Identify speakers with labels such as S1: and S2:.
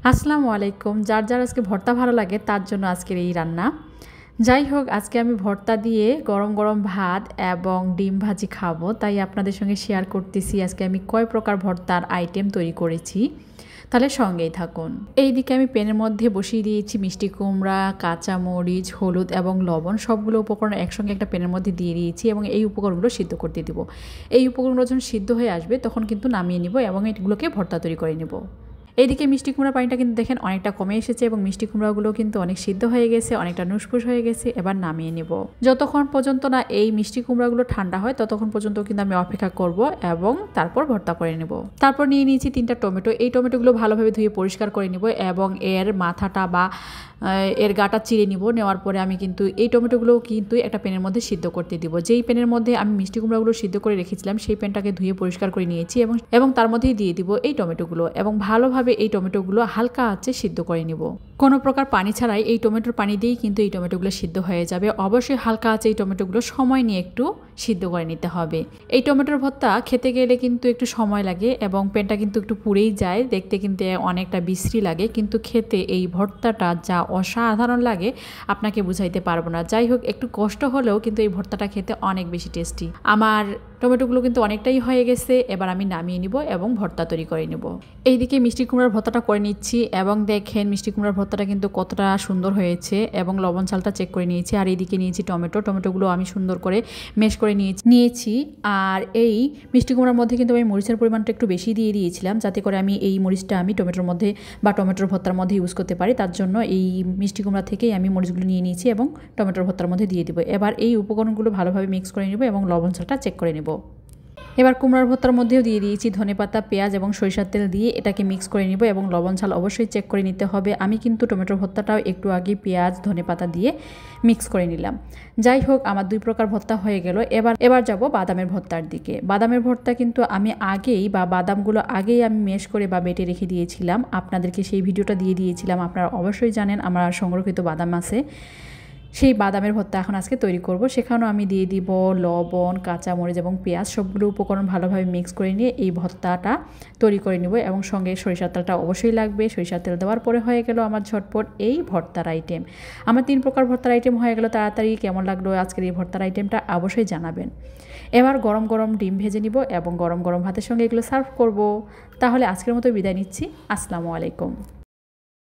S1: আসসালামু আলাইকুম। যার যার আজকে ভর্তা ভালো লাগে তার জন্য আজকের এই রান্না। যাই হোক, আজকে আমি ভর্তা দিয়ে গরম গরম ভাত এবং ডিম ভাজি খাবো, তাই আপনাদের সঙ্গে শেয়ার করতেছি আজকে আমি কয় প্রকার ভর্তার আইটেম তৈরি করেছি। তাহলে সঙ্গেই থাকুন। এইদিকে আমি প্যানের মধ্যে বসিয়ে দিয়েছি মিষ্টি কুমড়া, কাঁচামরিচ, হলুদ এবং লবণ, সবগুলো উপকরণ একসঙ্গে একটা প্যানের মধ্যে দিয়ে দিয়েছি এবং এই উপকরণগুলো সিদ্ধ করতে দিব। এই উপকরণগুলো যখন সিদ্ধ হয়ে আসবে তখন কিন্তু নামিয়ে নিব এবং এগুলোকে ভর্তা তৈরি করে নেব। এইদিকে মিষ্টি কুমড়ার পানিটা কিন্তু দেখেন অনেকটা কমে এসেছে এবং মিষ্টি কুমড়াগুলো কিন্তু অনেক সিদ্ধ হয়ে গেছে, অনেকটা নুসফুস হয়ে গেছে। এবার নামিয়ে নেব। যতক্ষণ পর্যন্ত না এই মিষ্টি কুমড়াগুলো ঠান্ডা হয় ততক্ষণ পর্যন্ত কিন্তু আমি অপেক্ষা করব এবং তারপর ভর্তা করে নেব। তারপর নিয়ে নিয়েছি 3টা টমেটো। এই টমেটোগুলো ভালোভাবে ধুয়ে পরিষ্কার করে নেব এবং এর মাথাটা বা এর গাটা চিড়ে নিব। নেওয়ার পরে আমি কিন্তু এই টমেটোগুলো কিন্তু একটা প্যানের মধ্যে সিদ্ধ করতে দিব। যেই প্যানের মধ্যে আমি মিষ্টি কুমড়াগুলো সিদ্ধ করে রেখেছিলাম সেই প্যানটাকে ধুয়ে পরিষ্কার করে নিয়েছি এবং তার মধ্যেই দিয়ে দিব এই টমেটোগুলো এবং ভালোভাবে এই টমেটোগুলো হালকা আঁচে সিদ্ধ করে নিব। কোনো প্রকার পানি ছাড়াই এই টমেটোর পানি দিয়েই কিন্তু এই টমেটোগুলো সিদ্ধ হয়ে যাবে। অবশ্যই হালকা আঁচে এই টমেটোগুলো সময় নিয়ে একটু সিদ্ধ করে নিতে হবে। এই টমেটোর ভর্তা খেতে গেলে কিন্তু একটু সময় লাগে এবং প্যানটা কিন্তু একটু পুড়েই যায়, দেখতে কিন্তু অনেকটা বিশ্রী লাগে, কিন্তু খেতে এই ভর্তাটা যা অসাধারণ লাগে আপনাকে বুঝাইতে পারবো না। যাই হোক, একটু কষ্ট হলেও কিন্তু এই ভর্তাটা খেতে অনেক বেশি টেস্টি। আমার টমেটোগুলো কিন্তু অনেকটাই হয়ে গেছে, এবার আমি নামিয়ে নিব এবং ভর্তা তৈরি করে নেব। এইদিকে মিষ্টি কুমড়ার ভর্তাটা করে নিচ্ছি এবং দেখেন মিষ্টি কুমড়ার ভর্তাটা কিন্তু কতটা সুন্দর হয়েছে এবং লবণ চালটা চেক করে নিয়েছি। আর এইদিকে নিয়েছি টমেটোগুলো আমি সুন্দর করে মেশ করে নিয়েছি। আর এই মিষ্টি কুমড়ার মধ্যে কিন্তু আমি মরিচের পরিমাণটা একটু বেশি দিয়ে দিয়েছিলাম, যাতে করে আমি এই মরিচটা আমি টমেটোর মধ্যে বা টমেটোর ভর্তার মধ্যে ইউজ করতে পারি। তার জন্য এই মিষ্টি কুমড়া থেকেই আমি মরিচগুলো নিয়ে নিয়েছি এবং টমেটোর ভর্তার মধ্যে দিয়ে দিব। এবার এই উপকরণগুলো ভালোভাবে মিক্স করে নেব এবং লবণ চালটা চেক করে নেব। এবার কুমড়ার ভর্তার মধ্যেও দিয়ে দিয়েছি ধনেপাতা, পেঁয়াজ এবং সরিষার তেল দিয়ে এটাকে মিক্স করে নিব এবং লবণ ঝাল অবশ্যই চেক করে নিতে হবে। আমি কিন্তু টমেটোর ভর্তাটাও একটু আগে পেঁয়াজ ধনেপাতা দিয়ে মিক্স করে নিলাম। যাই হোক, আমার 2 প্রকার ভর্তা হয়ে গেল। এবার যাব বাদামের ভর্তার দিকে। বাদামের ভর্তা কিন্তু আমি বাদামগুলো আগেই আমি মেশ করে বা বেটে রেখে দিয়েছিলাম, আপনাদেরকে সেই ভিডিওটা দিয়ে দিয়েছিলাম। আপনারা অবশ্যই জানেন আমার সংরক্ষিত বাদাম আছে। সেই বাদামের ভর্তা এখন আজকে তৈরি করব। সেখানেও আমি দিয়ে দিব লবণ, কাঁচামরিচ এবং পেঁয়াজ, সবগুলো উপকরণ ভালোভাবে মিক্স করে নিয়ে এই ভর্তাটা তৈরি করে নেব এবং সঙ্গে সরিষার তেলটা অবশ্যই লাগবে। সরিষার তেল দেওয়ার পরে হয়ে গেল আমার ঝটপট এই ভর্তার আইটেম। আমার 3 প্রকার ভর্তার আইটেম হয়ে গেল তাড়াতাড়ি। কেমন লাগলো আজকের এই ভর্তার আইটেমটা অবশ্যই জানাবেন। এবার গরম গরম ডিম ভেজে নিব এবং গরম গরম ভাতের সঙ্গে এগুলো সার্ভ করব। তাহলে আজকের মতো বিদায় নিচ্ছি। আসসালামু আলাইকুম।